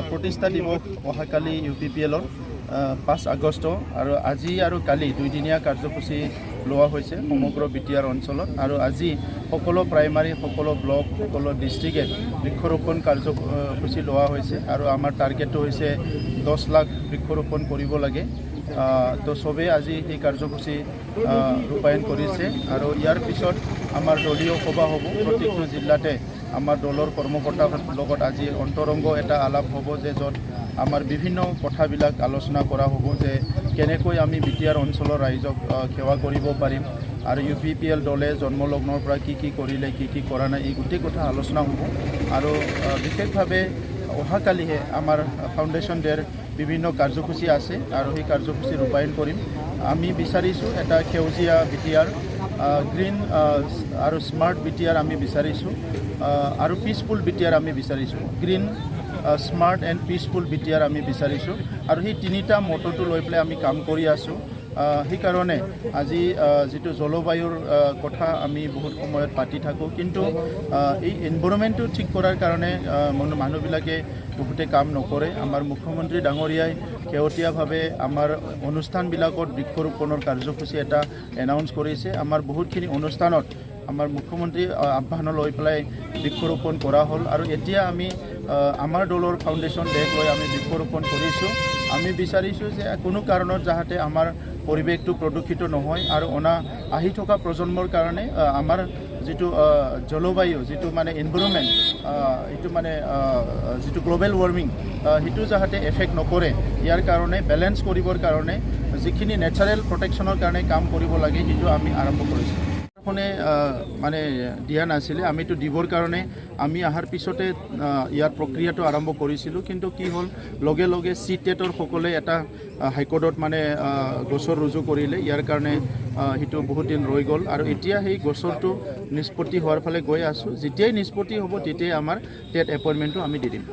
প্ৰতিষ্ঠা দিৱস অহাকালি UPPLৰ 5 আগষ্ট আৰু আজি আৰু কালি দুইদিনীয়া কাৰ্যসূচী লোৱা হৈছে সমগ্ৰ বিটিআৰ অঞ্চলত আৰু আজি সকলো প্ৰাইমাৰী সকলো ব্লক সকলো ডিষ্ট্ৰিক্টে বৃক্ষৰোপণ কাৰ্যসূচী লোৱা হৈছে আৰু আমাৰ টাৰ্গেটটো হৈছে 10 লাখ বৃক্ষৰোপণ কৰিব লাগে তো সবে আজি এই কাৰ্যসূচী ৰূপায়ণ কৰিছে আৰু ইয়াৰ পিছত আমাৰ দলীয় সভা হ'ব প্ৰতিটো জিলাতে আমাৰ দলৰ কৰ্মকৰ্তাৰ লগত আজি অন্তৰংগ এটা আলাপ হ'ব যে য'ত আমাৰ বিভিন্ন কথাবিলাক আলোচনা কৰা হ'ব যে কেনেকৈ আমি বিটিআৰ অঞ্চলৰ ৰাইজক সেৱা কৰিব পাৰিম আৰু UPPL দলে জন্মলগ্নৰ পৰা কি কৰিলে কি কৰা নাই এই গোটেই কথা আলোচনা হ'ব আৰু বিশেষভাৱে অহাকালিহে আমাৰ ফাউণ্ডেশ্যন ডেৰ বিভিন্ন কাৰ্যসূচী আছে আৰু সেই কাৰ্যসূচী ৰূপায়ণ কৰিম আমি বিচাৰিছোঁ এটা সেউজীয়া বিটিআৰ গ্ৰীণ আৰু স্মাৰ্ট বিটিআৰ আমি বিচাৰিছোঁ আৰু পিচফুল বিটিআৰ আমি বিচাৰিছোঁ green smart and peaceful BTR আমি বিচাৰিছোঁ আৰু সেই তিনিটা মটৰটো লৈ পেলাই আমি কাম কৰি আছোঁ সেইকাৰণে আজি যিটো জলবায়ুৰ কথা আমি বহুত সময়ত পাতি থাকোঁ কিন্তু এই এনভাইৰনমেণ্টটো ঠিক কৰাৰ কাৰণে মানুহবিলাকে বহুতে কাম নকৰে আমাৰ মুখ্যমন্ত্ৰী ডাঙৰীয়াই শেহতীয়াভাৱে আমাৰ অনুষ্ঠানবিলাকত বৃক্ষৰোপণৰ কাৰ্যসূচী এটা এনাউন্স কৰিছে আমাৰ বহুতখিনি অনুষ্ঠানত আমাৰ মুখ্যমন্ত্ৰী আহ্বান লৈ পেলাই বৃক্ষৰোপণ কৰা হ'ল আৰু এতিয়া আমি আমাৰ দলৰ ফাউণ্ডেশ্যন ডেক লৈ আমি বৃক্ষৰোপণ কৰিছোঁ আমি বিচাৰিছোঁ যে কোনো কাৰণত যাতে আমাৰ পৰিৱেশটো প্ৰদূষিত নহয় আৰু আহি থকা প্ৰজন্মৰ কাৰণে আমাৰ যিটো জলবায়ু যিটো মানে এনভাইৰনমেণ্ট এইটো মানে যিটো গ্লোবেল ৱাৰ্মিং সেইটো যাতে এফেক্ট নকৰে ইয়াৰ কাৰণে বেলেঞ্চ কৰিবৰ কাৰণে যিখিনি নেচাৰেল প্ৰটেকশ্যনৰ কাৰণে কাম কৰিব লাগে সেইটো আমি আৰম্ভ কৰিছোঁ মানে দিয়া নাছিলে আমিতো দিবৰ কাৰণে আমি অহাৰ পিছতে ইয়াৰ প্ৰক্ৰিয়াটো আৰম্ভ কৰিছিলোঁ কিন্তু কি হ'ল লগে লগে চিটেটৰ সকলে এটা হাইকোৰ্টত মানে গোচৰ ৰুজু কৰিলে ইয়াৰ কাৰণে সেইটো বহুত দিন ৰৈ গ'ল আৰু এতিয়া সেই গোচৰটো নিষ্পত্তি হোৱাৰ ফালে গৈ আছোঁ যেতিয়াই নিষ্পত্তি হ'ব তেতিয়াই আমাৰ টেট এপইণ্টমেণ্টটো আমি দি দিম